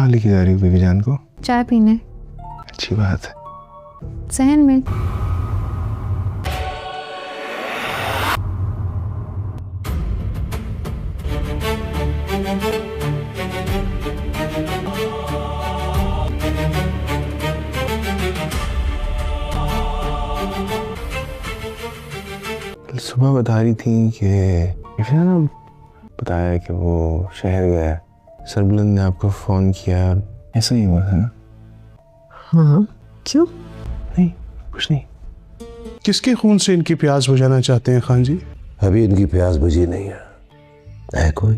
कहाँ लेके जा रही हो बीवी जान को? चाय पीने। अच्छी बात है। सहन में। सुबह बता रही थी कि ना बताया कि वो शहर गया, सरबुलंद ने आपको फोन किया, ऐसा ही हुआ है ना? हाँ, क्यों? नहीं, कुछ नहीं। किसके खून से इनकी प्यास बुझाना चाहते हैं खान जी? अभी इनकी प्यास बुझी नहीं है कोई?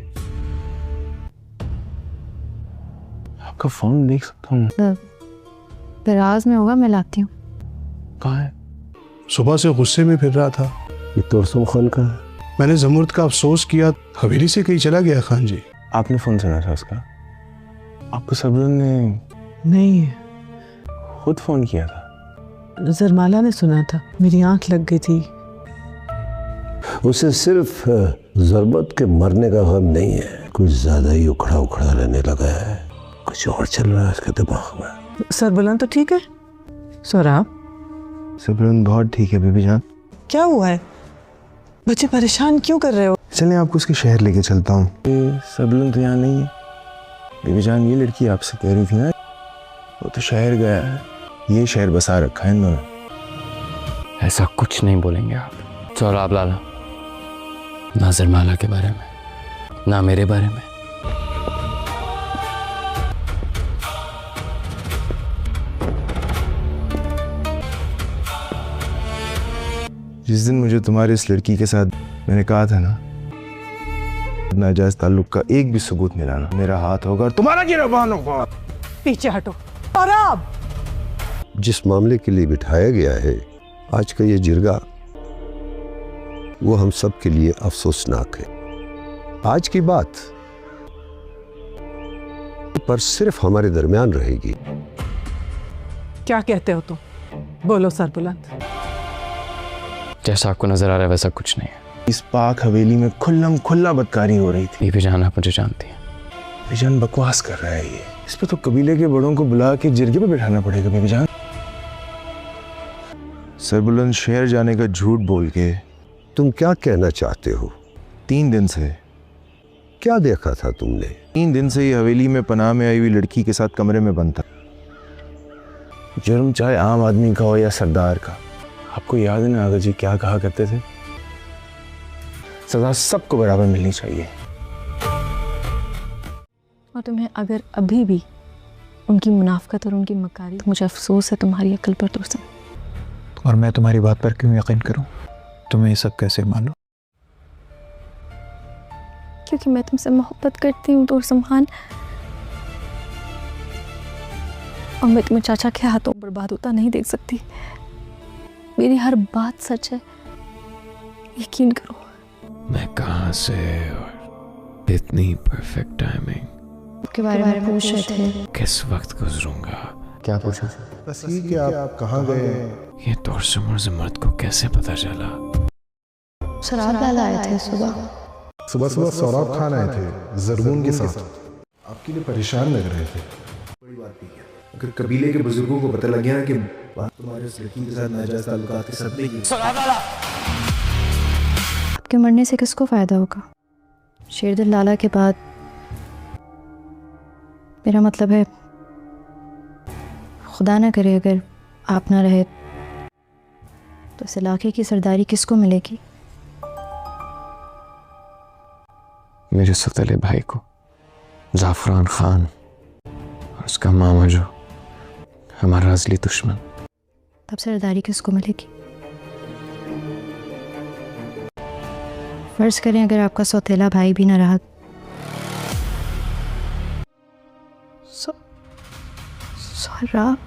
आपका फोन देख सकता हूँ? दराज में होगा, मैं लाती हूँ। कहाँ है? सुबह से गुस्से में फिर रहा था। ये तुरसुम खान का है। मैंने जमुर्द का अफसोस किया, हवेली से कहीं चला गया खान जी। आपने फोन सुना था उसका? आपको सरबुलंद ने नहीं, खुद फोन किया था? जरमाला ने सुना था, मेरी आंख लग गई थी। उसे सिर्फ ज़रबत के मरने का गम नहीं है, कुछ ज्यादा ही उखड़ा उखड़ा रहने लगा है, कुछ और चल रहा है उसके दिमाग में। सरबुलंद तो ठीक है? सोराब, सरबुलंद बहुत ठीक है बीबी जान। क्या हुआ है? बच्चे परेशान क्यों कर रहे हो? चलें आपको उसके शहर लेके चलता हूँ। सरबुलंद तो यहाँ नहीं है बीबी जान। ये लड़की आपसे कह रही थी ना, वो तो शहर गया है, ये शहर बसा रखा है इन्होंने। ऐसा कुछ नहीं बोलेंगे आप सोराब लाला, ना जरमाला के बारे में, ना मेरे बारे में। जिस दिन मुझे तुम्हारे इस लड़की के साथ मैंने कहा था ना, नाजायज ताल्लुक का एक भी सबूत मिलाना, मेरा हाथ होगा और तुम्हारा गिरबान होगा। पीछे हटो। सोराब, जिस मामले के लिए बिठाया गया है आज का ये जिरगा, वो हम सब के लिए अफसोसनाक है। आज की बात पर सिर्फ हमारे दरमियान रहेगी। क्या कहते हो तुम? बोलो सरबुलंद। जैसा आपको नजर आ रहा है वैसा कुछ नहीं है। इस पाक हवेली में खुल्लम खुल्ला बदकारी हो रही थी। बीबी जान आप मुझे जानती हैं। बीबी जान बकवास कर रहा है ये। इस पे तो कबीले के बड़ों को बुला के जिरगे पे बिठाना पड़ेगा बीबी जान। सरबुलंद शहर जाने का झूठ बोल के। तुम क्या कहना चाहते हो? 3 दिन से क्या देखा था तुमने? 3 दिन से ये हवेली में पनाह में आई हुई लड़की के साथ कमरे में बंद था। जुर्म चाहे आम आदमी का हो या सरदार का। आपको याद है ना आगा जी क्या कहा करते थे? सजा सबको बराबर मिलनी चाहिए। और तुम्हें अगर अभी भी उनकी मुनाफकत और उनकी मकारी, तो मुझे अफसोस है तुम्हारी अक्ल पर तुरसम। और मैं तुम्हारी बात पर क्यों यकीन करूं? तुम्हें ये सब कैसे मालूम? क्योंकि मैं तुमसे मोहब्बत करती हूँ तुरसम खान, और मैं तुम्हें चाचा के हाथों बर्बाद होता नहीं देख सकती। मेरी हर बात सच है, यकीन करो। मैं कहाँ से और इतनी परफेक्ट टाइमिंग के बारे में पूछ रहे थे। किस वक्त गुजरूंगा? क्या पूछा? बस ये कि आप कहाँ गए? ये तुरसुम और जमर्द को कैसे पता चला? शराब लाला आए थे सुबह। सुबह सौराब खान आए थे जरगून के साथ, आपके लिए परेशान लग रहे थे। बड़ी बात भी है, अगर कबीले के बुजुर्गों को पता लग गया ना कि बात तुम्हारे उस लड़की के साथ नाजायज ताल्लुकात के सब नहीं। आपके मरने से किसको फायदा होगा? शेरदिल लाला के बाद, मेरा मतलब है खुदा ना करे अगर आप ना रहे तो इस इलाके की सरदारी किसको मिलेगी? मेरे सौतेले भाई को, जाफरान खान, और उसका मामा जो हमारा असली दुश्मन। तब सरदारी किसको मिलेगी? फर्ज करें अगर आपका सौतेला भाई भी ना रहा, सोराब।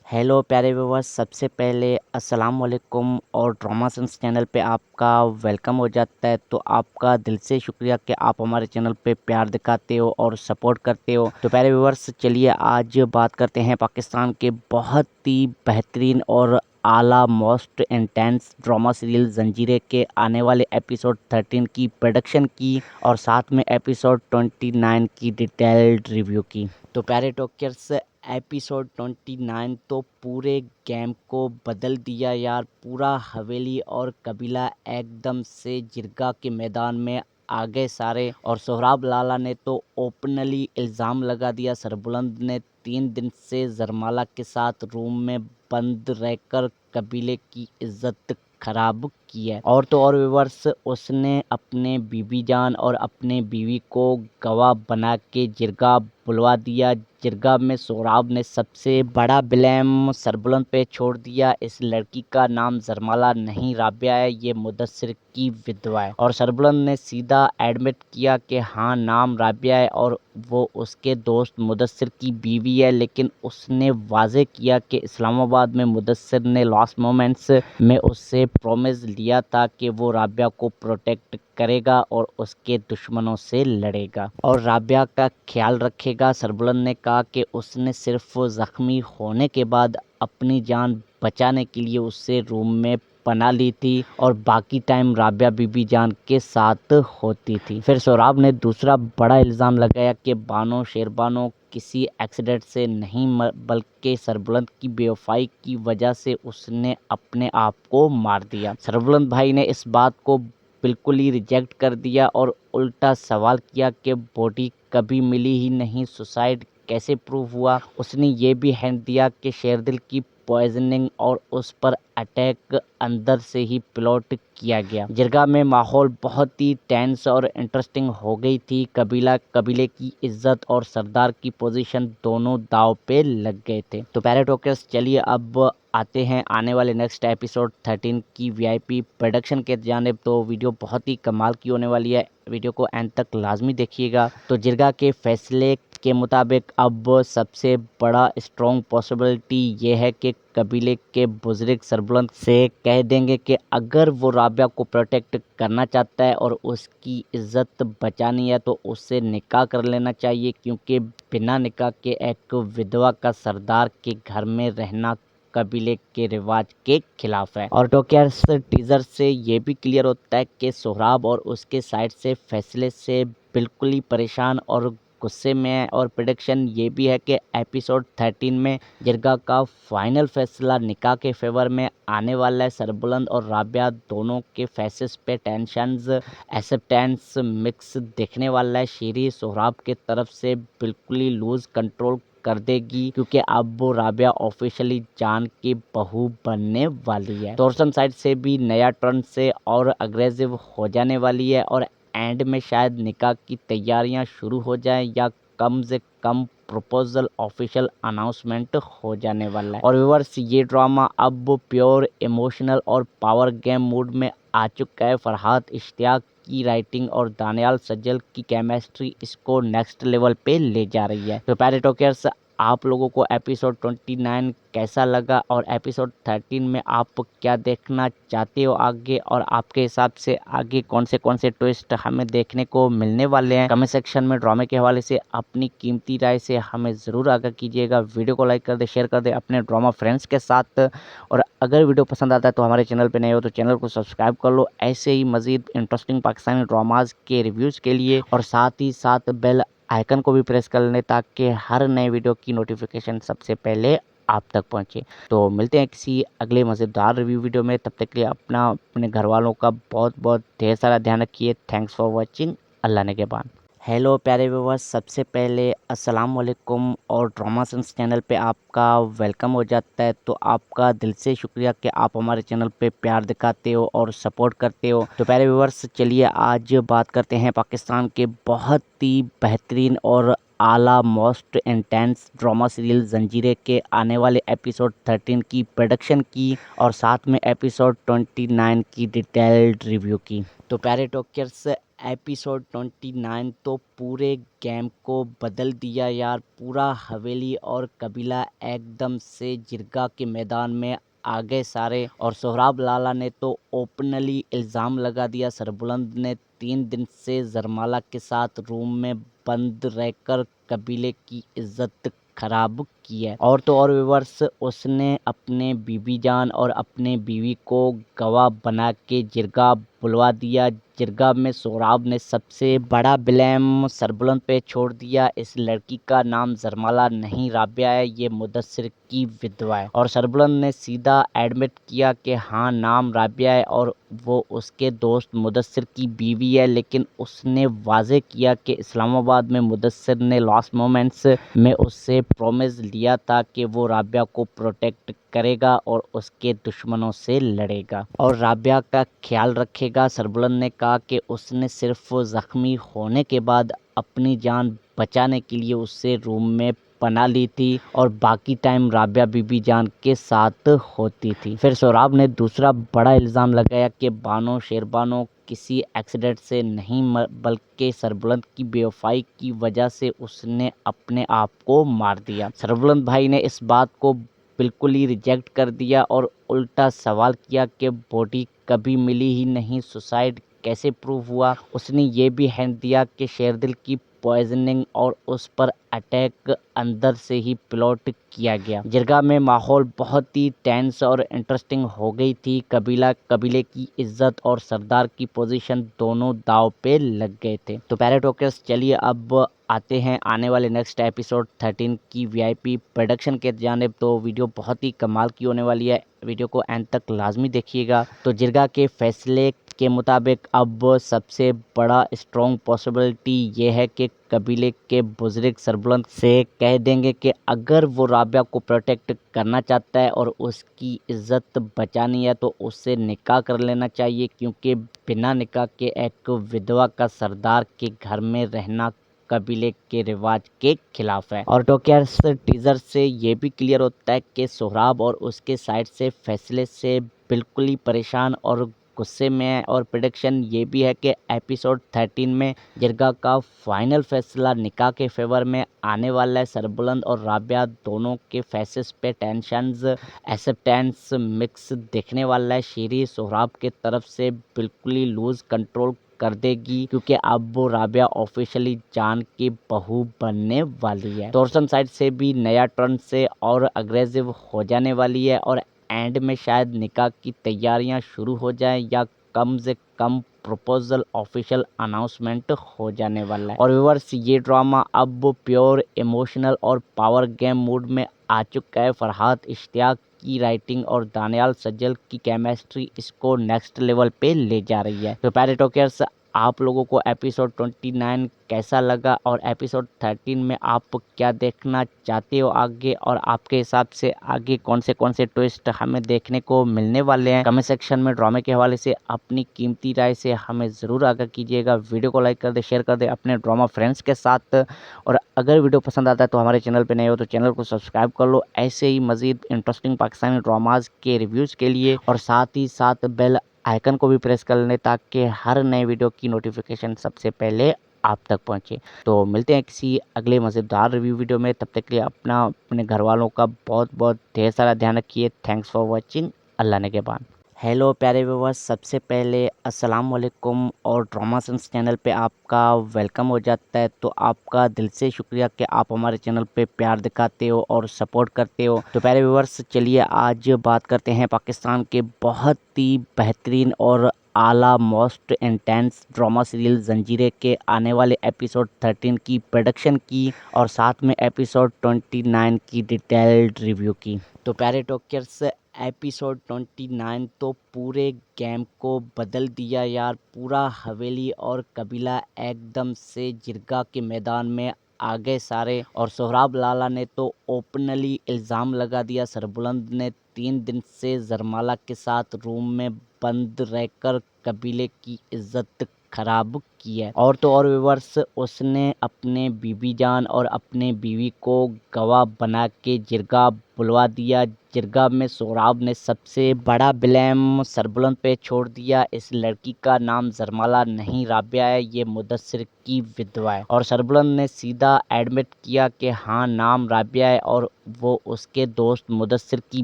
हेलो प्यारे व्यूअर्स, सबसे पहले अस्सलाम वालेकुम और ड्रामा सेंस चैनल पे आपका वेलकम हो जाता है। तो आपका दिल से शुक्रिया कि आप हमारे चैनल पे प्यार दिखाते हो और सपोर्ट करते हो। तो प्यारे व्यूअर्स, चलिए आज बात करते हैं पाकिस्तान के बहुत ही बेहतरीन और आला मोस्ट इंटेंस ड्रामा सीरियल जंजीरें के आने वाले एपिसोड 13 की प्रोडक्शन की और साथ में एपिसोड 29 की डिटेल्ड रिव्यू की। तो प्यारे टॉकर्स, एपिसोड 29 तो पूरे गेम को बदल दिया यार। पूरा हवेली और कबीला एकदम से जिरगा के मैदान में आ गए सारे। और सोहराब लाला ने तो ओपनली इल्ज़ाम लगा दिया, सरबुलंद ने 3 दिन से जरमाला के साथ रूम में बंद रहकर कबीले की इज्जत खराब की है। और तो और व्यूअर्स, उसने अपने बीबी जान और अपने बीवी को गवाह बना के जिरगा बुलवा दिया। जिरगा में सोहराब ने सबसे बड़ा ब्लेम सरबुलंद पे छोड़ दिया। इस लड़की का नाम जरमाला नहीं राबिया है, ये मुदस्सिर की विधवा है। और सरबुलंद ने सीधा एडमिट किया कि हाँ, नाम राबिया है और वो उसके दोस्त मुदस्सिर की बीवी है। लेकिन उसने वाजे किया कि इस्लामाबाद में मुदस्सिर ने लास्ट मोमेंट्स में उससे प्रॉमिस लिया था कि वो राबिया को प्रोटेक्ट करेगा और उसके दुश्मनों से लड़ेगा और राबिया का ख्याल रखेगा। सरबुलंद ने कहा कि उसने सिर्फ जख्मी होने के बाद अपनी जान बचाने के लिए उससे रूम में पनाह ली थी और बाकी टाइम राबिया बीबी जान के साथ होती थी। फिर सोहराब ने दूसरा बड़ा इल्ज़ाम लगाया कि बानो शेरबानो किसी एक्सीडेंट से नहीं बल्कि सरबुलंद की बेवफाई की वजह से उसने अपने आप को मार दिया। सरबुलंद भाई ने इस बात को बिल्कुल ही रिजेक्ट कर दिया और उल्टा सवाल किया कि बॉडी कभी मिली ही नहीं, सुसाइड कैसे प्रूव हुआ। उसने ये भी हिंट दिया कि शेरदिल की पॉइजनिंग और उस पर अटैक अंदर से ही प्लॉट किया गया। जिरगा में माहौल बहुत ही टेंस और इंटरेस्टिंग हो गई थी। कबीले की इज्जत और सरदार की पोजीशन दोनों दाव पे लग गए थे। तो प्यारे टॉकर्स, चलिए अब आते हैं आने वाले नेक्स्ट एपिसोड 13 की वीआईपी प्रोडक्शन के जानिब। तो वीडियो बहुत ही कमाल की होने वाली है, वीडियो को एंड तक लाजमी देखिएगा। तो जिरगा के फैसले के मुताबिक अब सबसे बड़ा स्ट्रॉन्ग पॉसिबिलिटी ये है कि कबीले के बुजुर्ग सरबुलंद से कह देंगे कि अगर वो राबिया को प्रोटेक्ट करना चाहता है और उसकी इज्जत बचानी है तो उससे निकाह कर लेना चाहिए, क्योंकि बिना निकाह के एक विधवा का सरदार के घर में रहना कबीले के रिवाज के खिलाफ है। और टॉकर्स, टीजर से ये भी क्लियर होता है कि सोहराब और उसके साइड से फैसले से बिल्कुल ही परेशान और गुस्से में है। और प्रेडिक्शन ये भी है कि एपिसोड 13 में जिरगा का फाइनल फैसला निकाह के फेवर में आने वाला है। सरबुलंद और राबिया दोनों के फेसेस पे टेंशंस, एक्सेप्टेंस मिक्स दिखने वाला है। शीरी सोहराब के तरफ से बिल्कुल ही लूज कंट्रोल कर देगी, क्योंकि अब वो राबिया ऑफिशियली जान की बहू बनने वाली है। तोरसन साइड से भी नया टर्न से और अग्रेसिव हो जाने वाली है और एंड में शायद निकाह की तैयारियां शुरू हो जाएं या कम से कम प्रपोजल ऑफिशियल अनाउंसमेंट हो जाने वाला है। और व्यूअर्स, ये ड्रामा अब प्योर इमोशनल और पावर गेम मूड में आ चुका है। फरहाद इश्तियाक की राइटिंग और दानियाल सज्जल की केमिस्ट्री इसको नेक्स्ट लेवल पे ले जा रही है। तो प्यारे टॉकर्स, आप लोगों को एपिसोड 29 कैसा लगा और एपिसोड 13 में आप क्या देखना चाहते हो आगे, और आपके हिसाब से आगे कौन से ट्विस्ट हमें देखने को मिलने वाले हैं, कमेंट सेक्शन में ड्रामे के हवाले से अपनी कीमती राय से हमें ज़रूर आगाह कीजिएगा। वीडियो को लाइक कर दे, शेयर कर दे अपने ड्रामा फ्रेंड्स के साथ। और अगर वीडियो पसंद आता है तो हमारे चैनल पर नए हो तो चैनल को सब्सक्राइब कर लो ऐसे ही मज़ीद इंटरेस्टिंग पाकिस्तानी ड्रामाज के रिव्यूज़ के लिए। और साथ ही साथ बेल आइकन को भी प्रेस कर लें ताकि हर नए वीडियो की नोटिफिकेशन सबसे पहले आप तक पहुंचे। तो मिलते हैं किसी अगले मज़ेदार रिव्यू वीडियो में। तब तक के लिए अपने घर वालों का बहुत बहुत ढेर सारा ध्यान रखिए। Thanks for watching. अल्लाह ने के बाद। हेलो प्यारे व्यूअर्स, सबसे पहले अस्सलाम वालेकुम और ड्रामा सेंस चैनल पे आपका वेलकम हो जाता है। तो आपका दिल से शुक्रिया कि आप हमारे चैनल पे प्यार दिखाते हो और सपोर्ट करते हो। तो प्यारे व्यूअर्स, चलिए आज बात करते हैं पाकिस्तान के बहुत ही बेहतरीन और आला मोस्ट इंटेंस ड्रामा सीरियल जंजीरें के आने वाले एपिसोड 13 की प्रोडक्शन की और साथ में एपिसोड 29 की डिटेल्ड रिव्यू की। तो प्यारे टॉकर्स, एपिसोड 29 तो पूरे गेम को बदल दिया यार। पूरा हवेली और कबीला एकदम से जिरगा के मैदान में आ गए सारे। और सोहराब लाला ने तो ओपनली इल्ज़ाम लगा दिया, सरबुलंद ने 3 दिन से जरमाला के साथ रूम में बंद रहकर कबीले की इज्जत खराब की है। और तो और व्यूअर्स, उसने अपने बीबी जान और अपने बीवी को गवाह बना के जिरगा बुलवा दिया। जिरगा में सोहराब ने सबसे बड़ा ब्लेम सरबुलंद पे छोड़ दिया। इस लड़की का नाम जरमाला नहीं राबिया है, ये मुदस्सिर की विधवा है। और सरबुलंद ने सीधा एडमिट किया कि हाँ, नाम राबिया है और वो उसके दोस्त मुदस्सिर की बीवी है। लेकिन उसने वाजे किया कि इस्लामाबाद में मुदस्सिर ने लास्ट मोमेंट्स में उससे प्रॉमिस लिया था कि वो राबिया को प्रोटेक्ट करेगा और उसके दुश्मनों से लड़ेगा और राबिया का ख्याल रखेगा। सरबुलंद ने कहा कि उसने सिर्फ जख्मी होने के बाद अपनी जान बचाने के लिए उससे रूम में पना ली थी और बाकी टाइम राबिया बीबी जान के साथ होती थी। फिर सोहराब ने दूसरा बड़ा इल्ज़ाम लगाया कि बानो शेरबानो किसी एक्सीडेंट से नहीं बल्कि सरबुलंद की बेवफाई की वजह से उसने अपने आप को मार दिया। सरबुलंद भाई ने इस बात को बिल्कुल ही रिजेक्ट कर दिया और उल्टा सवाल किया कि बॉडी कभी मिली ही नहीं, सुसाइड कैसे प्रूव हुआ। उसने ये भी हिंट दिया कि शेरदिल की पॉइजनिंग और उस पर अटैक अंदर से ही प्लॉट किया गया। जिरगा में माहौल बहुत ही टेंस और इंटरेस्टिंग हो गई थी। कबीले की इज्जत और सरदार की पोजीशन दोनों दाव पे लग गए थे। तो प्यारे टॉकर्स, चलिए अब आते हैं आने वाले नेक्स्ट एपिसोड 13 की वीआईपी प्रोडक्शन के जानिब। तो वीडियो बहुत ही कमाल की होने वाली है, वीडियो को एंड तक लाजमी देखिएगा। तो जिरगा के फैसले के मुताबिक अब सबसे बड़ा स्ट्रॉन्ग पॉसिबिलिटी ये है कि कबीले के बुजुर्ग सरबुलंद से कह देंगे कि अगर वो राबिया को प्रोटेक्ट करना चाहता है और उसकी इज्जत बचानी है तो उससे निकाह कर लेना चाहिए, क्योंकि बिना निकाह के एक विधवा का सरदार के घर में रहना कबीले के रिवाज के खिलाफ है। और टॉकर्स, टीजर से ये भी क्लियर होता है कि सोहराब और उसके साइड से फैसले से बिल्कुल ही परेशान और गुस्से में है। और प्रेडिक्शन ये भी है कि एपिसोड 13 में जिरगा का फाइनल फैसला निकाह के फेवर में आने वाला है। सरबुलंद और राबिया दोनों के फेसेस पे टेंशंस, एक्सेप्टेंस मिक्स देखने वाला है। शीरी सोहराब के तरफ से बिल्कुल ही लूज कंट्रोल कर देगी, क्योंकि अब वो राबिया ऑफिशियली जान की बहू बनने वाली है। तोरसन साइड से भी नया टर्न से और अग्रेसिव हो जाने वाली है और एंड में शायद निकाह की तैयारियां शुरू हो जाएं या कम से कम प्रपोजल ऑफिशियल अनाउंसमेंट हो जाने वाला है। और व्यूअर्स, ये ड्रामा अब प्योर इमोशनल और पावर गेम मूड में आ चुका है। फरहाद इश्तियाक की राइटिंग और दानियाल सज्जल की केमिस्ट्री इसको नेक्स्ट लेवल पे ले जा रही है। तो प्यारे टॉकर्स, आप लोगों को एपिसोड 29 कैसा लगा और एपिसोड 13 में आप क्या देखना चाहते हो आगे, और आपके हिसाब से आगे कौन से ट्विस्ट हमें देखने को मिलने वाले हैं, कमेंट सेक्शन में ड्रामे के हवाले से अपनी कीमती राय से हमें ज़रूर आगाह कीजिएगा। वीडियो को लाइक कर दे, शेयर कर दे अपने ड्रामा फ्रेंड्स के साथ, और अगर वीडियो पसंद आता है तो हमारे चैनल पर नए हो तो चैनल को सब्सक्राइब कर लो ऐसे ही मज़ीद इंटरेस्टिंग पाकिस्तानी ड्रामाज के रिव्यूज़ के लिए, और साथ ही साथ बेल आइकन को भी प्रेस कर लें ताकि हर नए वीडियो की नोटिफिकेशन सबसे पहले आप तक पहुंचे। तो मिलते हैं किसी अगले मज़ेदार रिव्यू वीडियो में, तब तक के लिए अपने घर वालों का बहुत बहुत ढेर सारा ध्यान रखिए। Thanks for watching. अल्लाह ने के बाद। हेलो प्यारे व्यूअर्स, सबसे पहले अस्सलाम वालेकुम और ड्रामा सेंस चैनल पे आपका वेलकम हो जाता है। तो आपका दिल से शुक्रिया कि आप हमारे चैनल पे प्यार दिखाते हो और सपोर्ट करते हो। तो प्यारे व्यूअर्स, चलिए आज बात करते हैं पाकिस्तान के बहुत ही बेहतरीन और आला मोस्ट इंटेंस ड्रामा सीरियल जंजीरें के आने वाले एपिसोड 13 की प्रोडक्शन की, और साथ में एपिसोड 29 की डिटेल्ड रिव्यू की। तो प्यारे टॉकर्स, एपिसोड 29 तो पूरे गेम को बदल दिया यार। पूरा हवेली और कबीला एकदम से जिरगा के मैदान में आ गए सारे, और सोहराब लाला ने तो ओपनली इल्ज़ाम लगा दिया सरबुलंद ने 3 दिन से जरमाला के साथ रूम में बंद रहकर कबीले की इज्जत खराब की है। और तो और व्यूअर्स, उसने अपने बीबी जान और अपने बीवी को गवाह बना के जिरगा बुलवा दिया। जिरगा में सोहराब ने सबसे बड़ा ब्लेम सरबुलंद पे छोड़ दिया। इस लड़की का नाम जरमाला नहीं राबिया है, ये मुदस्सिर की विधवा है। और सरबुलंद ने सीधा एडमिट किया कि हाँ, नाम राबिया है और वो उसके दोस्त मुदस्सिर की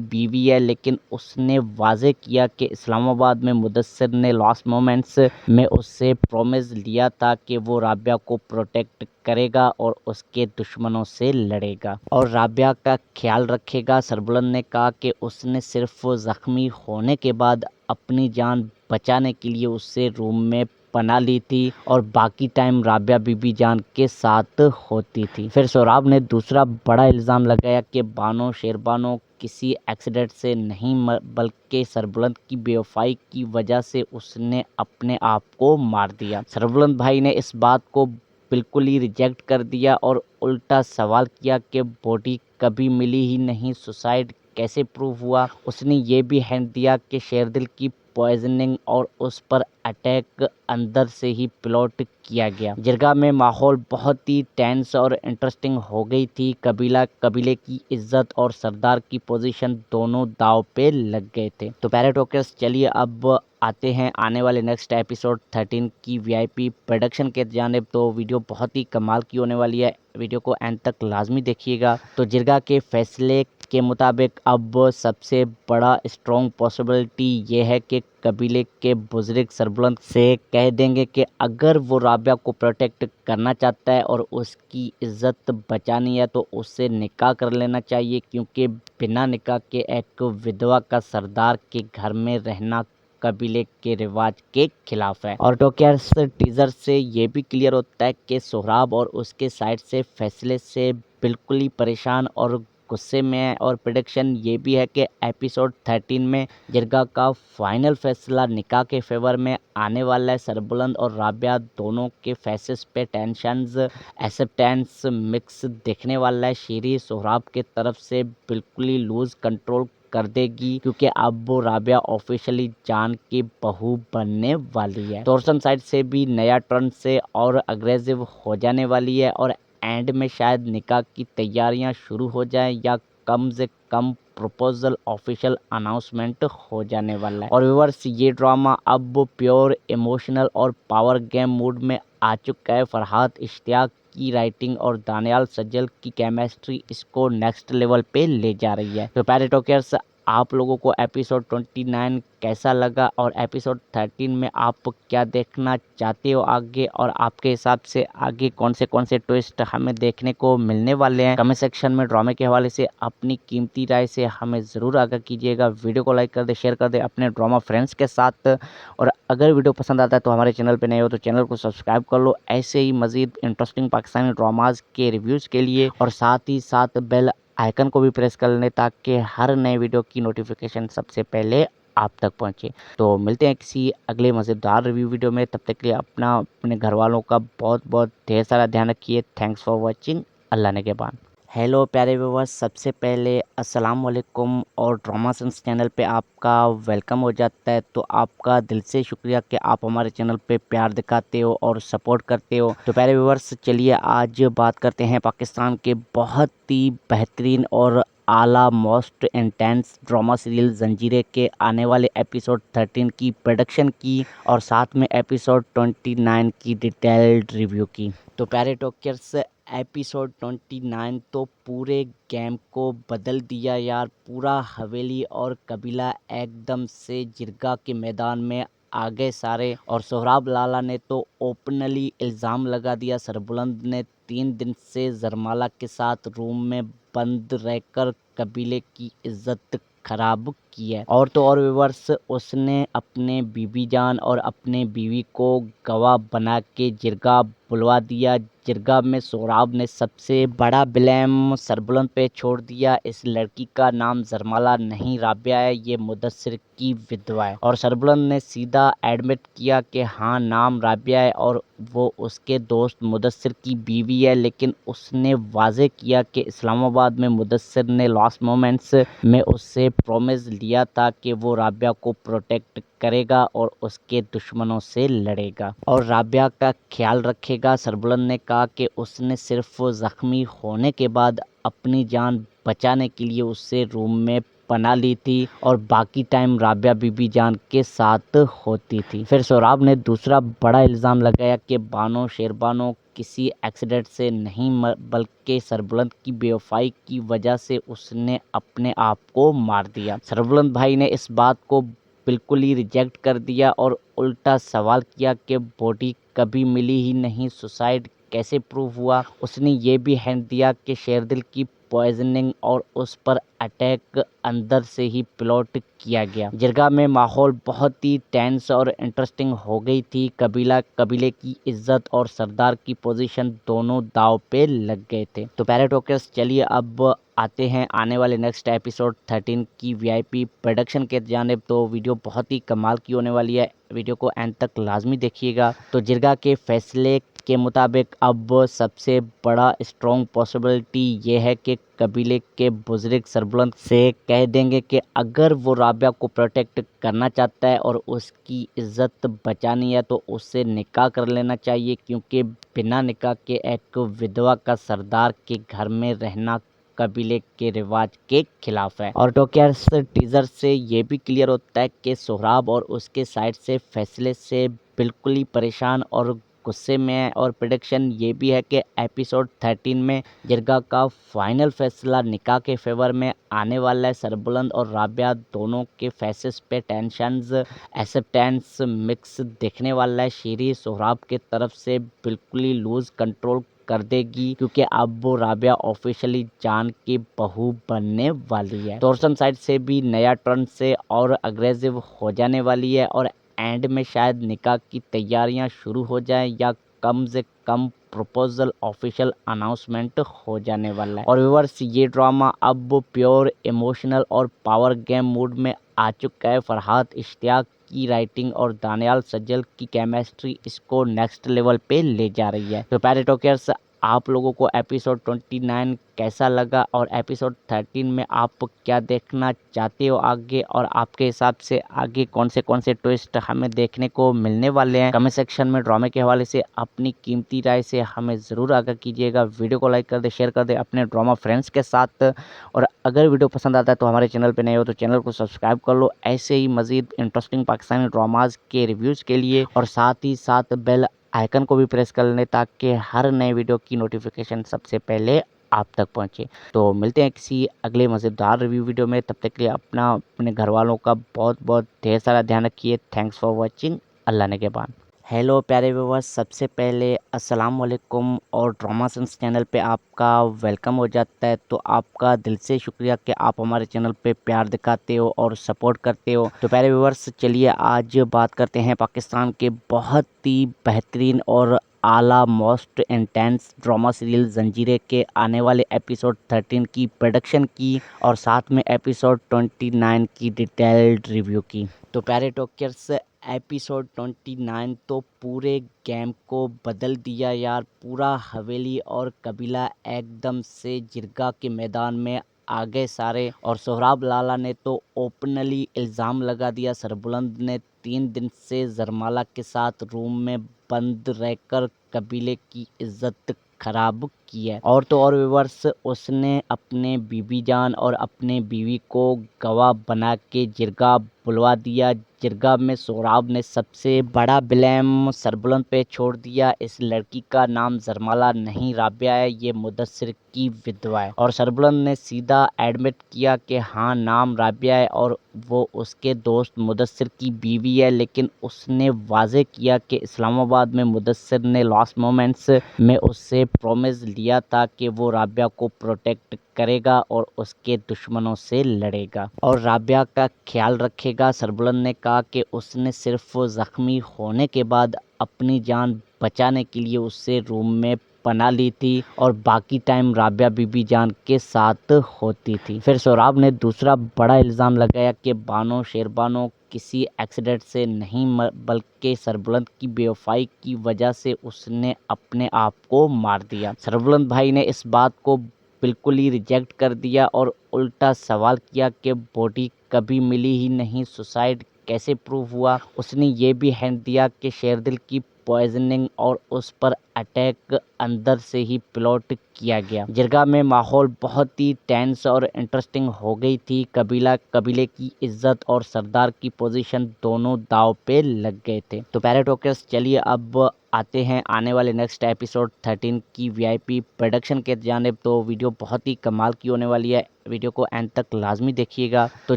बीवी है। लेकिन उसने वाजे किया कि इस्लामाबाद में मुदस्सिर ने लास्ट मोमेंट्स में उससे प्रॉमिस लिया था कि वो राबिया को प्रोटेक्ट करेगा और उसके दुश्मनों से लड़ेगा और राबिया का ख्याल रखेगा। सरबुलंद ने कहा कि उसने सिर्फ जख्मी होने के बाद अपनी जान बचाने के लिए उससे रूम में पनाह ली थी और बाकी टाइम राबिया बीबी जान के साथ होती थी। फिर सोहराब ने दूसरा बड़ा इल्ज़ाम लगाया कि बानो शेरबानो किसी एक्सीडेंट से नहीं बल्कि सरबुलंद की बेवफाई की वजह से उसने अपने आप को मार दिया। सरबुलंद भाई ने इस बात को बिल्कुल ही रिजेक्ट कर दिया और उल्टा सवाल किया कि बॉडी कभी मिली ही नहीं, सुसाइड कैसे प्रूव हुआ। उसने ये भी हिंट दिया कि शेरदिल की पॉइजनिंग और उस पर अटैक अंदर से ही प्लॉट किया गया। जिरगा में माहौल बहुत ही टेंस और इंटरेस्टिंग हो गई थी। कबीले की इज्जत और सरदार की पोजीशन दोनों दाव पे लग गए थे। तो प्यारे टॉकर्स, चलिए अब आते हैं आने वाले नेक्स्ट एपिसोड 13 की वीआईपी प्रोडक्शन के जानिब। तो वीडियो बहुत ही कमाल की होने वाली है, वीडियो को एंड तक लाजमी देखिएगा। तो जिरगा के फैसले के मुताबिक अब सबसे बड़ा स्ट्रॉन्ग पॉसिबिलिटी ये है कि कबीले के बुजुर्ग सरबुलंद से कह देंगे कि अगर वो राबिया को प्रोटेक्ट करना चाहता है और उसकी इज्जत बचानी है तो उससे निकाह कर लेना चाहिए, क्योंकि बिना निकाह के एक विधवा का सरदार के घर में रहना कबीले के रिवाज के खिलाफ है। और टॉकर्स, टीजर से ये भी क्लियर होता है कि सोहराब और उसके साइड से फैसले से बिल्कुल ही परेशान और गुस्से में है। और प्रेडिक्शन ये भी है कि एपिसोड 13 में जिरगा का फाइनल फैसला निकाह के फेवर में आने वाला है। सरबुलंद और राबिया दोनों के फेसेस पे टेंशंस, एक्सेप्टेंस मिक्स देखने वाला है। शीरी सोहराब के तरफ से बिल्कुल ही लूज कंट्रोल कर देगी, क्योंकि अब वो राबिया ऑफिशियली जान की बहू बनने वाली है। तोरसन साइड से भी नया टर्न से और अग्रेसिव हो जाने वाली है और एंड में शायद निकाह की तैयारियां शुरू हो जाएं या कम से कम प्रपोजल ऑफिशियल अनाउंसमेंट हो जाने वाला है। और व्यूअर्स, ये ड्रामा अब प्योर इमोशनल और पावर गेम मूड में आ चुका है। फरहाद इश्तियाक की राइटिंग और दानियाल सज्जल की केमिस्ट्री इसको नेक्स्ट लेवल पे ले जा रही है। तो प्यारे टॉकर्स, आप लोगों को एपिसोड 29 कैसा लगा और एपिसोड 13 में आप क्या देखना चाहते हो आगे, और आपके हिसाब से आगे कौन से ट्विस्ट हमें देखने को मिलने वाले हैं, कमेंट सेक्शन में ड्रामे के हवाले से अपनी कीमती राय से हमें ज़रूर आगाह कीजिएगा। वीडियो को लाइक कर दे, शेयर कर दे अपने ड्रामा फ्रेंड्स के साथ, और अगर वीडियो पसंद आता है तो हमारे चैनल पर नए हो तो चैनल को सब्सक्राइब कर लो ऐसे ही मज़ीद इंटरेस्टिंग पाकिस्तानी ड्रामाज के रिव्यूज़ के लिए, और साथ ही साथ बेल आइकन को भी प्रेस कर लें ताकि हर नए वीडियो की नोटिफिकेशन सबसे पहले आप तक पहुंचे। तो मिलते हैं किसी अगले मज़ेदार रिव्यू वीडियो में, तब तक के लिए अपने घर वालों का बहुत बहुत ढेर सारा ध्यान रखिए। Thanks for watching. अल्लाह ने के बाद। हेलो प्यारे व्यूअर्स, सबसे पहले अस्सलाम वालेकुम और ड्रामा सेंस चैनल पे आपका वेलकम हो जाता है। तो आपका दिल से शुक्रिया कि आप हमारे चैनल पे प्यार दिखाते हो और सपोर्ट करते हो। तो प्यारे व्यूअर्स, चलिए आज बात करते हैं पाकिस्तान के बहुत ही बेहतरीन और आला मोस्ट इंटेंस ड्रामा सीरियल जंजीरें के आने वाले एपिसोड 13 की प्रोडक्शन की और साथ में एपिसोड 29 की डिटेल्ड रिव्यू की। तो प्यारे टॉकर्स, एपिसोड 29 तो पूरे गेम को बदल दिया यार। पूरा हवेली और कबीला एकदम से जिरगा के मैदान में आ गए सारे, और सोहराब लाला ने तो ओपनली इल्ज़ाम लगा दिया सरबुलंद ने 3 दिन से जरमाला के साथ रूम में बंद रहकर कबीले की इज्जत खराब की है। और तो और व्यूअर्स, उसने अपने बीबी जान और अपने बीवी को गवाह बना के जिरगा बुलवा दिया। जिरगा में सोहराब ने सबसे बड़ा ब्लेम सरबुलंद पे छोड़ दिया। इस लड़की का नाम जरमाला नहीं राबिया है, ये मुदस्सिर की विधवा है। और सरबुलंद ने सीधा एडमिट किया कि हाँ, नाम राबिया है और वो उसके दोस्त मुदस्सिर की बीवी है, लेकिन उसने वाजे किया कि इस्लामाबाद में मुदस्सिर ने लास्ट मोमेंट्स में उससे प्रॉमिस लिया था कि वो राबिया को प्रोटेक्ट करेगा और उसके दुश्मनों से लड़ेगा और राबिया का ख्याल रखेगा। सरबुलंद ने कहा कि उसने सिर्फ जख्मी होने के बाद अपनी जान बचाने के लिए उससे रूम में पनाह ली थी और बाकी टाइम राबिया बीबी जान के साथ होती थी। फिर सोहराब ने दूसरा बड़ा इल्ज़ाम लगाया कि बानो शेरबानो किसी एक्सीडेंट से नहीं बल्कि सरबुलंद की बेवफाई की वजह से उसने अपने आप को मार दिया। सरबुलंद भाई ने इस बात को बिल्कुल ही रिजेक्ट कर दिया और उल्टा सवाल किया कि बॉडी कभी मिली ही नहीं, सुसाइड कैसे प्रूव हुआ। उसने ये भी हिंट दिया कि शेरदिल की पॉइजनिंग और उस पर अटैक अंदर से ही प्लॉट किया गया। जिरगा में माहौल बहुत ही टेंस और इंटरेस्टिंग हो गई थी। कबीले की इज्जत और सरदार की पोजीशन दोनों दाव पे लग गए थे। तो प्यारे टॉकर्स, चलिए अब आते हैं आने वाले नेक्स्ट एपिसोड 13 की वीआईपी प्रोडक्शन के जानिब। तो वीडियो बहुत ही कमाल की होने वाली है, वीडियो को एंड तक लाजमी देखिएगा। तो जिरगा के फैसले के मुताबिक अब सबसे बड़ा स्ट्रॉन्ग पॉसिबिलिटी ये है कि कबीले के बुजुर्ग सरबुलंद से कह देंगे कि अगर वो राबिया को प्रोटेक्ट करना चाहता है और उसकी इज्जत बचानी है तो उससे निकाह कर लेना चाहिए, क्योंकि बिना निकाह के एक विधवा का सरदार के घर में रहना कबीले के रिवाज के खिलाफ है। और टोक्यार्स टीजर से ये भी क्लियर होता है कि सोहराब और उसके साइड से फैसले से बिल्कुल ही परेशान और गुस्से में है। और प्रेडिक्शन ये भी है कि एपिसोड 13 में जिरगा का फाइनल फैसला निकाह के फेवर में आने वाला है। सरबुलंद और राबिया दोनों के फेसेस पे टेंशंस, एक्सेप्टेंस मिक्स दिखने वाला है। शीरी सोहराब के तरफ से बिल्कुल ही लूज कंट्रोल कर देगी, क्योंकि अब वो राबिया ऑफिशियली जान की बहू बनने वाली है। तोरसन साइड से भी नया टर्न से और अग्रेसिव हो जाने वाली है और एंड में शायद निकाह की तैयारियां शुरू हो जाएं या कम से कम प्रपोजल ऑफिशियल अनाउंसमेंट हो जाने वाला है। और व्यूअर्स, ये ड्रामा अब प्योर इमोशनल और पावर गेम मूड में आ चुका है। फरहाद इश्तियाक की राइटिंग और दानियाल सज्जल की केमिस्ट्री इसको नेक्स्ट लेवल पे ले जा रही है। तो प्यारे टॉकर्स, आप लोगों को एपिसोड 29 कैसा लगा और एपिसोड 13 में आप क्या देखना चाहते हो आगे, और आपके हिसाब से आगे कौन से ट्विस्ट हमें देखने को मिलने वाले हैं, कमेंट सेक्शन में ड्रामे के हवाले से अपनी कीमती राय से हमें ज़रूर आगाह कीजिएगा। वीडियो को लाइक कर दे, शेयर कर दे अपने ड्रामा फ्रेंड्स के साथ। और अगर वीडियो पसंद आता है तो हमारे चैनल पर नए हो तो चैनल को सब्सक्राइब कर लो ऐसे ही मज़ीद इंटरेस्टिंग पाकिस्तानी ड्रामाज के रिव्यूज़ के लिए। और साथ ही साथ बेल आइकन को भी प्रेस कर लें ताकि हर नए वीडियो की नोटिफिकेशन सबसे पहले आप तक पहुंचे। तो मिलते हैं किसी अगले मज़ेदार रिव्यू वीडियो में। तब तक के लिए अपने घर वालों का बहुत बहुत ढेर सारा ध्यान रखिए। Thanks for watching. अल्लाह ने के बाद। हेलो प्यारे व्यूअर्स, सबसे पहले अस्सलाम वालेकुम और ड्रामा सेंस चैनल पे आपका वेलकम हो जाता है। तो आपका दिल से शुक्रिया कि आप हमारे चैनल पे प्यार दिखाते हो और सपोर्ट करते हो। तो प्यारे व्यूअर्स, चलिए आज बात करते हैं पाकिस्तान के बहुत ही बेहतरीन और आला मोस्ट इंटेंस ड्रामा सीरियल जंजीरें के आने वाले एपिसोड 13 की प्रोडक्शन की और साथ में एपिसोड 29 की डिटेल्ड रिव्यू की। तो प्यारे टॉकर्स, एपिसोड 29 तो पूरे गेम को बदल दिया यार। पूरा हवेली और कबीला एकदम से जिरगा के मैदान में आ गए सारे। और सोहराब लाला ने तो ओपनली इल्ज़ाम लगा दिया सरबुलंद ने 3 दिन से जरमाला के साथ रूम में बंद रहकर कबीले की इज्जत खराब की है। और तो और व्यूअर्स, उसने अपने बीबी जान और अपने बीवी को गवाह बना के जिरगा बुलवा दिया। जिरगा में सोहराब ने सबसे बड़ा ब्लेम सरबुलंद पे छोड़ दिया। इस लड़की का नाम जरमाला नहीं राबिया है, ये मुदस्सिर की विधवा है। और सरबुलंद ने सीधा एडमिट किया कि हाँ, नाम राबिया है और वो उसके दोस्त मुदस्सिर की बीवी है। लेकिन उसने वाजे किया कि इस्लामाबाद में मुदस्सिर ने लास्ट मोमेंट्स में उससे प्रॉमिस लिया था कि वो राबिया को प्रोटेक्ट करेगा और उसके दुश्मनों से लड़ेगा और राबिया का ख्याल रखेगा। सरबुलंद ने कहा कि उसने सिर्फ जख्मी होने के बाद अपनी जान बचाने के लिए उससे रूम में पना ली थी और बाकी टाइम राबिया बीबी जान के साथ होती थी। फिर सोहराब ने दूसरा बड़ा इल्ज़ाम लगाया कि बानो शेरबानो किसी एक्सीडेंट से नहीं बल्कि सरबुलंद की बेवफाई की वजह से उसने अपने आप को मार दिया। सरबुलंद भाई ने इस बात को बिल्कुल ही रिजेक्ट कर दिया और उल्टा सवाल किया कि बॉडी कभी मिली ही नहीं, सुसाइड कैसे प्रूव हुआ। उसने ये भी हिंट दिया कि शेरदिल की पॉइजनिंग और उस पर अटैक अंदर से ही प्लॉट किया गया। जिरगा में माहौल बहुत ही टेंस और इंटरेस्टिंग हो गई थी। कबीले की इज्जत और सरदार की पोजीशन दोनों दाव पे लग गए थे। तो प्यारे टॉकर्स, चलिए अब आते हैं आने वाले नेक्स्ट एपिसोड 13 की वीआईपी प्रोडक्शन के जानिब। तो वीडियो बहुत ही कमाल की होने वाली है, वीडियो को एंड तक लाजमी देखिएगा। तो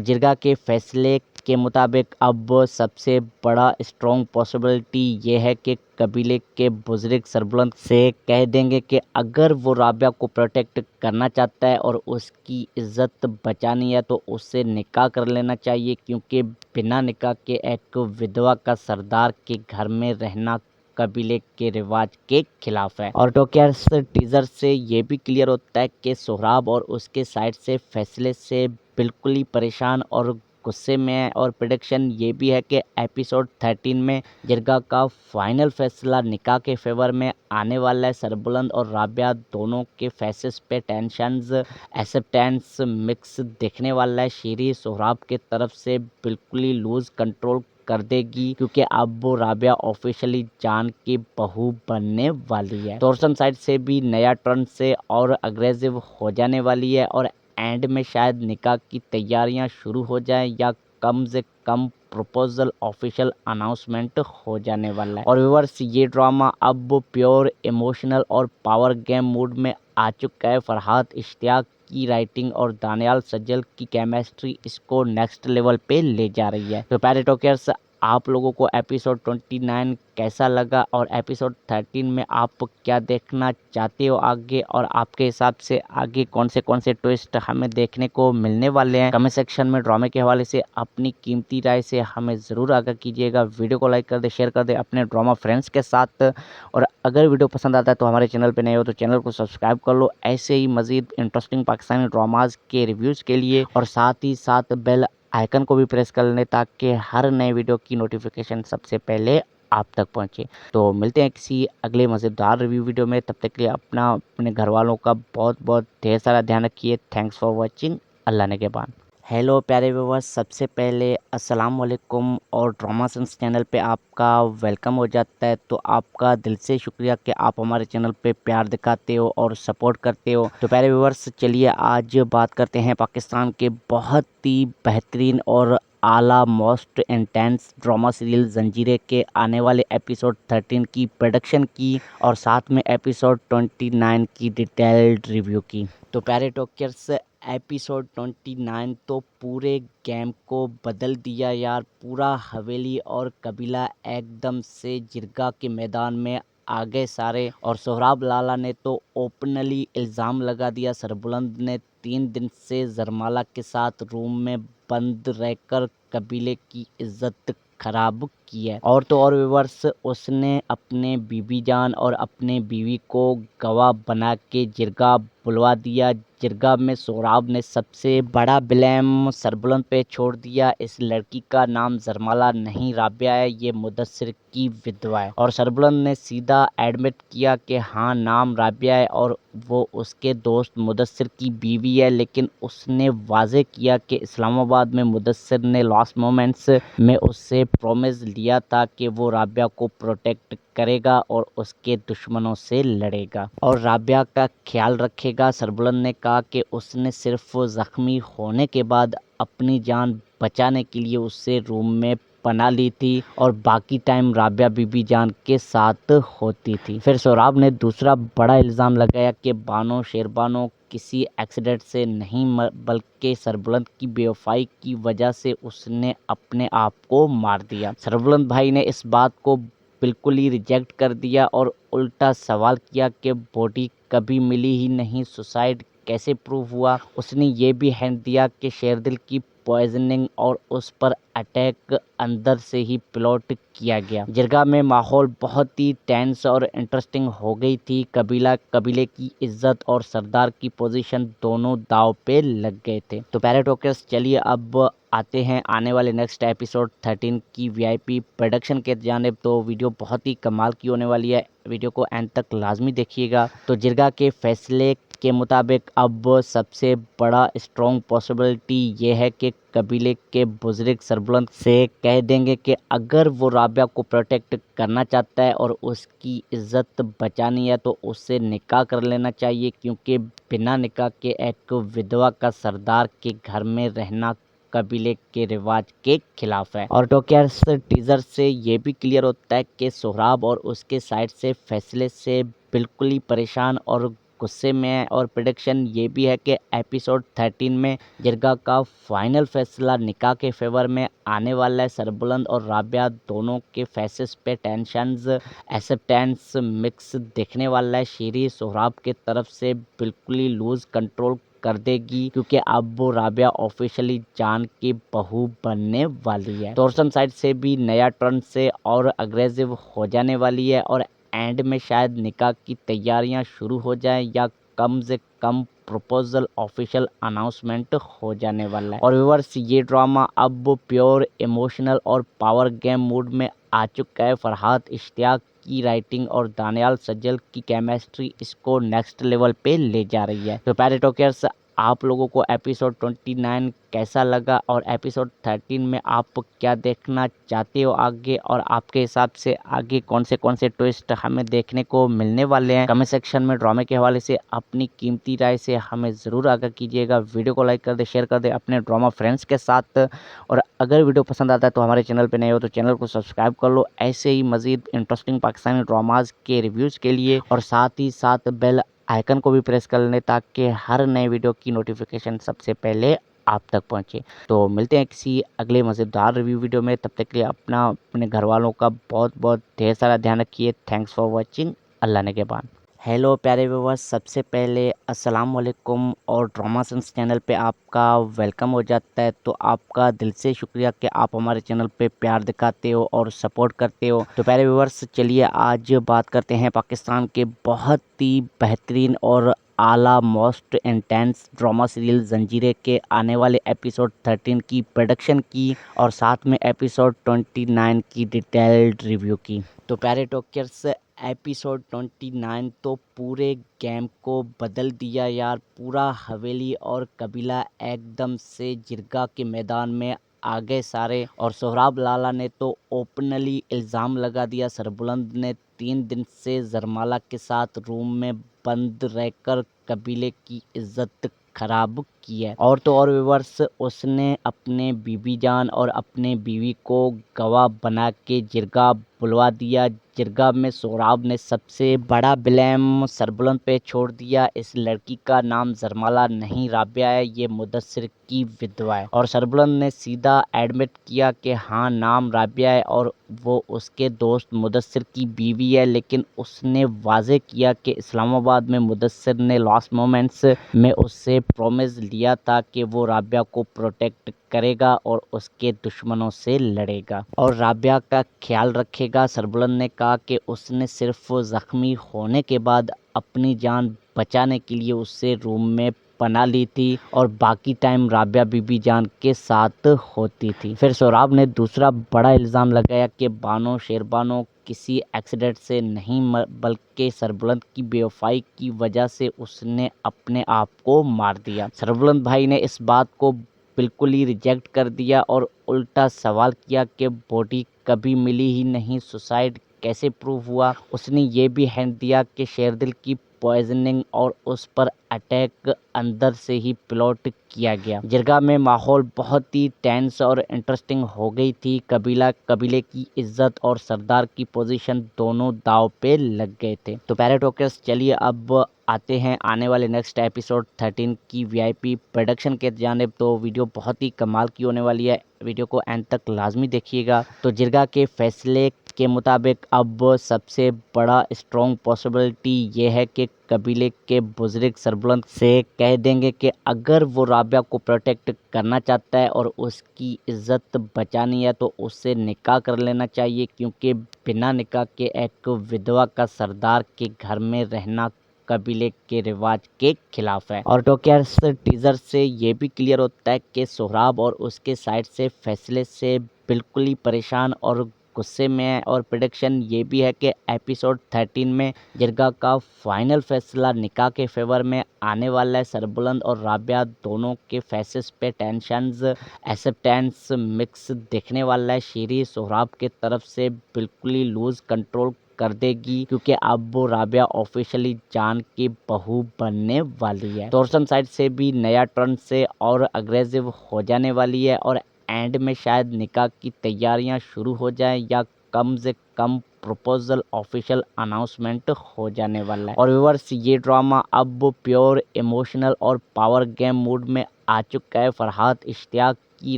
जिरगा के फैसले के मुताबिक अब सबसे बड़ा स्ट्रॉन्ग पॉसिबिलिटी ये है कि कबीले के बुजुर्ग सरबुलंद से कह देंगे कि अगर वो राबिया को प्रोटेक्ट करना चाहता है और उसकी इज्जत बचानी है तो उससे निकाह कर लेना चाहिए, क्योंकि बिना निकाह के एक विधवा का सरदार के घर में रहना कबीले के रिवाज के खिलाफ है। और टोक्यार्स टीजर से ये भी क्लियर होता है कि सोहराब और उसके साइड से फैसले से बिल्कुल ही परेशान और गुस्से में है। और प्रेडिक्शन ये भी है कि एपिसोड 13 में जिरगा का फाइनल फैसला निकाह के फेवर में आने वाला है। सरबुलंद और राबिया दोनों के फेसेस पे टेंशंस एक्सेप्टेंस मिक्स दिखने वाला है। शीरी सोहराब के तरफ से बिल्कुल ही लूज कंट्रोल कर देगी, क्योंकि अब वो राबिया ऑफिशियली जान की बहू बनने वाली है। तोरसम साइड से भी नया टर्न से और अग्रेसिव हो जाने वाली है और एंड में शायद निकाह की तैयारियां शुरू हो जाएं या कम से कम प्रपोजल ऑफिशियल अनाउंसमेंट हो जाने वाला है। और व्यूअर्स, ये ड्रामा अब प्योर इमोशनल और पावर गेम मूड में आ चुका है। फरहाद इश्तियाक की राइटिंग और दानियाल सज्जल की केमिस्ट्री इसको नेक्स्ट लेवल पे ले जा रही है। तो प्यारे टॉकर्स, आप लोगों को एपिसोड 29 कैसा लगा और एपिसोड 13 में आप क्या देखना चाहते हो आगे, और आपके हिसाब से आगे कौन से ट्विस्ट हमें देखने को मिलने वाले हैं, कमेंट सेक्शन में ड्रामे के हवाले से अपनी कीमती राय से हमें ज़रूर आगाह कीजिएगा। वीडियो को लाइक कर दे, शेयर कर दे अपने ड्रामा फ्रेंड्स के साथ, और अगर वीडियो पसंद आता है तो हमारे चैनल पर नए हो तो चैनल को सब्सक्राइब कर लो ऐसे ही मज़ीद इंटरेस्टिंग पाकिस्तानी ड्रामाज के रिव्यूज़ के लिए, और साथ ही साथ बेल आइकन को भी प्रेस कर लें ताकि हर नए वीडियो की नोटिफिकेशन सबसे पहले आप तक पहुंचे। तो मिलते हैं किसी अगले मज़ेदार रिव्यू वीडियो में, तब तक के लिए अपने घर वालों का बहुत बहुत ढेर सारा ध्यान रखिए। Thanks for watching. अल्लाह ने के बाद। हेलो प्यारे व्यूअर्स, सबसे पहले अस्सलाम वालेकुम, और ड्रामा सेंस चैनल पे आपका वेलकम हो जाता है। तो आपका दिल से शुक्रिया कि आप हमारे चैनल पे प्यार दिखाते हो और सपोर्ट करते हो। तो प्यारे व्यूअर्स, चलिए आज बात करते हैं पाकिस्तान के बहुत ही बेहतरीन और आला मोस्ट इंटेंस ड्रामा सीरियल जंजीरें के आने वाले एपिसोड 13 की प्रोडक्शन की, और साथ में एपिसोड 29 की डिटेल्ड रिव्यू की। तो प्यारे टॉकर्स, एपिसोड 29 तो पूरे गेम को बदल दिया यार। पूरा हवेली और कबीला एकदम से जिरगा के मैदान में आ गए सारे, और सोहराब लाला ने तो ओपनली इल्ज़ाम लगा दिया सरबुलंद ने 3 दिन से जरमाला के साथ रूम में बंद रहकर कबीले की इज्जत खराब की है। और तो और व्यूअर्स, उसने अपने बीबी जान और अपने बीवी को गवाह बना के जिरगा बुलवा दिया। जिरगा में सोहराब ने सबसे बड़ा ब्लेम सरबुलंद पे छोड़ दिया। इस लड़की का नाम जरमाला नहीं राबिया है, ये मुदस्सिर की विधवा है। और सरबुलंद ने सीधा एडमिट किया कि हाँ, नाम राबिया है और वो उसके दोस्त मुदस्सिर की बीवी है, लेकिन उसने वाजे किया कि इस्लामाबाद में मुदस्सिर ने लास्ट मोमेंट्स में उससे प्रॉमिस लिया था कि वो राबिया को प्रोटेक्ट करेगा और उसके दुश्मनों से लड़ेगा और राबिया का ख्याल रखेगा। सरबुलंद ने कहा कि उसने सिर्फ जख्मी होने के बाद अपनी जान बचाने के लिए उससे रूम में पना ली थी और बाकी टाइम राबिया बीबी जान के साथ होती थी। फिर सोहराब ने दूसरा बड़ा इल्ज़ाम लगाया कि बानो शेरबानो किसी एक्सीडेंट से नहीं बल्कि सरबुलंद की बेवफाई की वजह से उसने अपने आप को मार दिया। सरबुलंद भाई ने इस बात को बिल्कुल ही रिजेक्ट कर दिया और उल्टा सवाल किया कि बॉडी कभी मिली ही नहीं, सुसाइड कैसे प्रूव हुआ। उसने ये भी हिंट दिया कि शेरदिल की पॉइजनिंग और उस पर अटैक अंदर से ही प्लॉट किया गया। जिरगा में माहौल बहुत ही टेंस और इंटरेस्टिंग हो गई थी। कबीले की इज्जत और सरदार की पोजीशन दोनों दाव पे लग गए थे। तो प्यारे टॉकर्स, चलिए अब आते हैं आने वाले नेक्स्ट एपिसोड 13 की वीआईपी प्रोडक्शन के जानिब। तो वीडियो बहुत ही कमाल की होने वाली है, वीडियो को एंड तक लाजमी देखिएगा। तो जिरगा के फैसले के मुताबिक अब सबसे बड़ा स्ट्रॉन्ग पॉसिबिलिटी ये है कि कबीले के बुजुर्ग सरबुलंद से कह देंगे कि अगर वो राबिया को प्रोटेक्ट करना चाहता है और उसकी इज्जत बचानी है तो उससे निकाह कर लेना चाहिए, क्योंकि बिना निकाह के एक विधवा का सरदार के घर में रहना कबीले के रिवाज के खिलाफ है। और टॉकर्स, टीजर से ये भी क्लियर होता है कि सोहराब और उसके साइड से फैसले से बिल्कुल ही परेशान और गुस्से में है और प्रेडिक्शन ये भी है कि एपिसोड 13 में जिरगा का फाइनल फैसला निकाह के फेवर में आने वाला है। सरबुलंद और राबिया दोनों के फेसेस पे टेंशन्स, एक्सेप्टेंस मिक्स दिखने वाला है। शीरी सोहराब के तरफ से बिल्कुल ही लूज कंट्रोल कर देगी क्योंकि अब वो राबिया ऑफिशियली जान की बहू बनने वाली है। तोरसन साइड से भी नया टर्न से और अग्रेसिव हो जाने वाली है और एंड में शायद निकाह की तैयारियां शुरू हो जाएं या कम से कम प्रपोजल ऑफिशियल अनाउंसमेंट हो जाने वाला है। और व्यूअर्स, ये ड्रामा अब प्योर इमोशनल और पावर गेम मूड में आ चुका है। फरहाद इश्तियाक की राइटिंग और दानियाल सज्जल की केमिस्ट्री इसको नेक्स्ट लेवल पे ले जा रही है। तो प्यारे टॉकर्स, आप लोगों को एपिसोड 29 कैसा लगा और एपिसोड 13 में आप क्या देखना चाहते हो आगे, और आपके हिसाब से आगे कौन से ट्विस्ट हमें देखने को मिलने वाले हैं? कमेंट सेक्शन में ड्रामे के हवाले से अपनी कीमती राय से हमें ज़रूर आगाह कीजिएगा। वीडियो को लाइक कर दे, शेयर कर दे अपने ड्रामा फ्रेंड्स के साथ, और अगर वीडियो पसंद आता है तो हमारे चैनल पर नए हो तो चैनल को सब्सक्राइब कर लो ऐसे ही मज़ीद इंटरेस्टिंग पाकिस्तानी ड्रामाज के रिव्यूज़ के लिए, और साथ ही साथ बेल आइकन को भी प्रेस कर लें ताकि हर नए वीडियो की नोटिफिकेशन सबसे पहले आप तक पहुंचे। तो मिलते हैं किसी अगले मज़ेदार रिव्यू वीडियो में। तब तक के लिए अपने घर वालों का बहुत बहुत ढेर सारा ध्यान रखिए। Thanks for watching. अल्लाह निगहबान। हेलो प्यारे व्यूअर्स, सबसे पहले अस्सलाम वालेकुम और ड्रामा सेंस चैनल पे आपका वेलकम हो जाता है। तो आपका दिल से शुक्रिया कि आप हमारे चैनल पे प्यार दिखाते हो और सपोर्ट करते हो। तो प्यारे व्यूअर्स, चलिए आज बात करते हैं पाकिस्तान के बहुत ही बेहतरीन और आला मोस्ट इंटेंस ड्रामा सीरियल जंजीरें के आने वाले एपिसोड 13 की प्रोडक्शन की, और साथ में एपिसोड 29 की डिटेल्ड रिव्यू की। तो प्यारे टॉकर्स, एपिसोड 29 तो पूरे गेम को बदल दिया यार। पूरा हवेली और कबीला एकदम से जिरगा के मैदान में आ गए सारे, और सोहराब लाला ने तो ओपनली इल्ज़ाम लगा दिया सरबुलंद ने 3 दिन से जरमाला के साथ रूम में बंद रहकर कबीले की इज्जत खराब की है। और तो और व्यूअर्स, उसने अपने बीबी जान और अपने बीवी को गवाह बना के जिरगा बुलवा दिया। जिरगा में सोहराब ने सबसे बड़ा ब्लेम सरबुलंद पे छोड़ दिया। इस लड़की का नाम जरमाला नहीं राबिया है, ये मुदस्सिर की विधवा है। और सरबुलंद ने सीधा एडमिट किया कि हाँ, नाम राबिया है और वो उसके दोस्त मुदस्सिर की बीवी है। लेकिन उसने वाजे किया कि इस्लामाबाद में मुदस्सिर ने लास्ट मोमेंट्स में उससे प्रॉमिस लिया था कि वो राबिया को प्रोटेक्ट करेगा और उसके दुश्मनों से लड़ेगा और राबिया का ख्याल रखेगा। सरबुलंद ने कहा कि उसने सिर्फ जख्मी होने के बाद अपनी जान बचाने के लिए उससे रूम में पना ली थी और बाकी टाइम राबिया बीबी जान के साथ होती थी। फिर सोहराब ने दूसरा बड़ा इल्ज़ाम लगाया कि बानो शेरबानो किसी एक्सीडेंट से नहीं बल्कि सरबुलंद की बेवफाई की वजह से उसने अपने आप को मार दिया। सरबुलंद भाई ने इस बात को बिल्कुल ही रिजेक्ट कर दिया और उल्टा सवाल किया कि बॉडी कभी मिली ही नहीं, सुसाइड कैसे प्रूव हुआ। उसने ये भी हिंट दिया कि शेरदिल की पॉइजनिंग और उस पर अटैक अंदर से ही प्लॉट किया गया। जिरगा में माहौल बहुत ही टेंस और इंटरेस्टिंग हो गई थी। कबीले की इज्जत और सरदार की पोजीशन दोनों दाव पे लग गए थे। तो प्यारे टॉकर्स, चलिए अब आते हैं आने वाले नेक्स्ट एपिसोड 13 की वीआईपी प्रोडक्शन के जानिब। तो वीडियो बहुत ही कमाल की होने वाली है, वीडियो को एंड तक लाजमी देखिएगा। तो जिरगा के फैसले के मुताबिक अब सबसे बड़ा स्ट्रॉन्ग पॉसिबिलिटी ये है कि कबीले के बुजुर्ग सरबुलंद से कह देंगे कि अगर वो राबिया को प्रोटेक्ट करना चाहता है और उसकी इज्जत बचानी है तो उससे निकाह कर लेना चाहिए, क्योंकि बिना निकाह के एक विधवा का सरदार के घर में रहना कबीले के रिवाज के खिलाफ है। और टॉकर्स, टीजर से ये भी क्लियर होता है कि सोहराब और उसके साइड से फैसले से बिल्कुल ही परेशान और गुस्से में है। और प्रेडिक्शन ये भी है कि एपिसोड 13 में जिरगा का फाइनल फैसला निकाह के फेवर में आने वाला है। सरबुलंद और राबिया दोनों के फेसेस पे टेंशन्स, एक्सेप्टेंस मिक्स दिखने वाला है। शीरी सोहराब के तरफ से बिल्कुल ही लूज कंट्रोल कर देगी क्योंकि अब वो राबिया ऑफिशियली जान की बहू बनने वाली है। तोरसन साइड से भी नया टर्न से और अग्रेसिव हो जाने वाली है और एंड में शायद निकाह की तैयारियां शुरू हो जाएं या कम से कम प्रपोजल ऑफिशियल अनाउंसमेंट हो जाने वाला है। और व्यूअर्स, ये ड्रामा अब प्योर इमोशनल और पावर गेम मूड में आ चुका है। फरहाद इश्तियाक की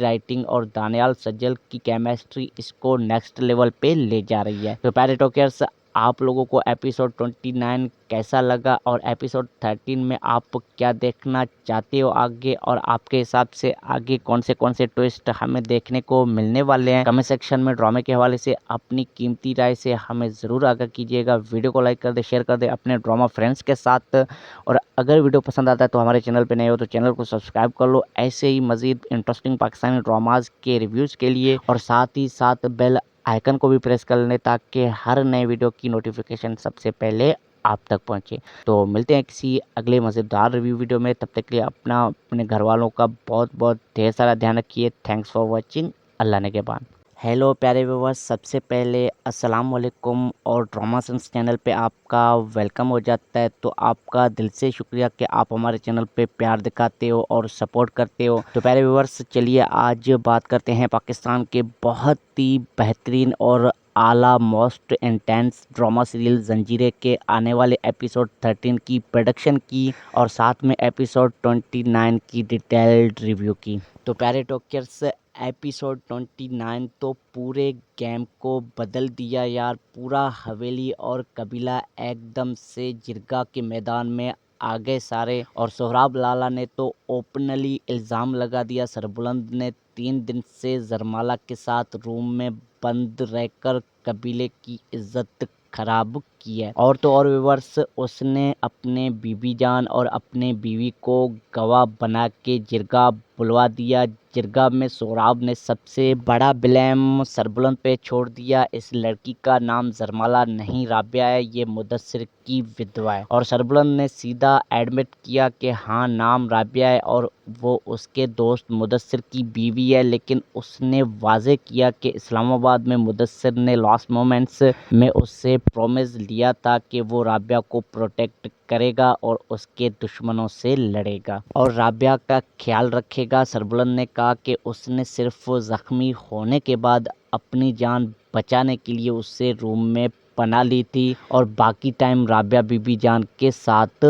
राइटिंग और दानियाल सज्जल की केमिस्ट्री इसको नेक्स्ट लेवल पे ले जा रही है। तो प्यारे टॉकर्स, आप लोगों को एपिसोड 29 कैसा लगा और एपिसोड 13 में आप क्या देखना चाहते हो आगे, और आपके हिसाब से आगे कौन से ट्विस्ट हमें देखने को मिलने वाले हैं, कमेंट सेक्शन में ड्रामे के हवाले से अपनी कीमती राय से हमें ज़रूर आगाह कीजिएगा। वीडियो को लाइक कर दे, शेयर कर दे अपने ड्रामा फ्रेंड्स के साथ, और अगर वीडियो पसंद आता है तो हमारे चैनल पर नए हो तो चैनल को सब्सक्राइब कर लो ऐसे ही मज़ीद इंटरेस्टिंग पाकिस्तानी ड्रामाज के रिव्यूज़ के लिए, और साथ ही साथ बेल आइकन को भी प्रेस कर लें ताकि हर नए वीडियो की नोटिफिकेशन सबसे पहले आप तक पहुंचे। तो मिलते हैं किसी अगले मज़ेदार रिव्यू वीडियो में, तब तक के लिए अपने घर वालों का बहुत बहुत ढेर सारा ध्यान रखिए। Thanks for watching. अल्लाह ने के बाद। हेलो प्यारे व्यूअर्स, सबसे पहले अस्सलाम वालेकुम, और ड्रामा सेंस चैनल पे आपका वेलकम हो जाता है। तो आपका दिल से शुक्रिया कि आप हमारे चैनल पे प्यार दिखाते हो और सपोर्ट करते हो। तो प्यारे व्यूअर्स, चलिए आज बात करते हैं पाकिस्तान के बहुत ही बेहतरीन और आला मोस्ट इंटेंस ड्रामा सीरियल जंजीरें के आने वाले एपिसोड 13 की प्रोडक्शन की, और साथ में एपिसोड 29 की डिटेल्ड रिव्यू की। तो प्यारे टॉकर्स, एपिसोड 29 तो पूरे गेम को बदल दिया यार। पूरा हवेली और कबीला एकदम से जिरगा के मैदान में आ गए सारे, और सोहराब लाला ने तो ओपनली इल्ज़ाम लगा दिया सरबुलंद ने 3 दिन से जरमाला के साथ रूम में बंद रहकर कबीले की इज्जत खराब की है। और तो और व्यूअर्स, उसने अपने बीबी जान और अपने बीवी को गवाह बना के जिरगा बुलवा दिया। जिरगा में सोहराब ने सबसे बड़ा ब्लेम सरबुलंद पे छोड़ दिया। इस लड़की का नाम जरमाला नहीं राबिया है, ये मुदस्सिर की विधवा है। और सरबुलंद ने सीधा एडमिट किया कि हाँ, नाम राबिया है और वो उसके दोस्त मुदस्सिर की बीवी है। लेकिन उसने वाजे किया कि इस्लामाबाद में मुदस्सिर ने लास्ट मोमेंट्स में उससे प्रॉमिस लिया था कि वो राबिया को प्रोटेक्ट करेगा और उसके दुश्मनों से लड़ेगा और राबिया का ख्याल रखेगा। सरबुलंद ने कहा कि उसने सिर्फ जख्मी होने के बाद अपनी जान बचाने के लिए उससे रूम में पनाह ली थी, और बाकी टाइम राबिया बीबी जान के साथ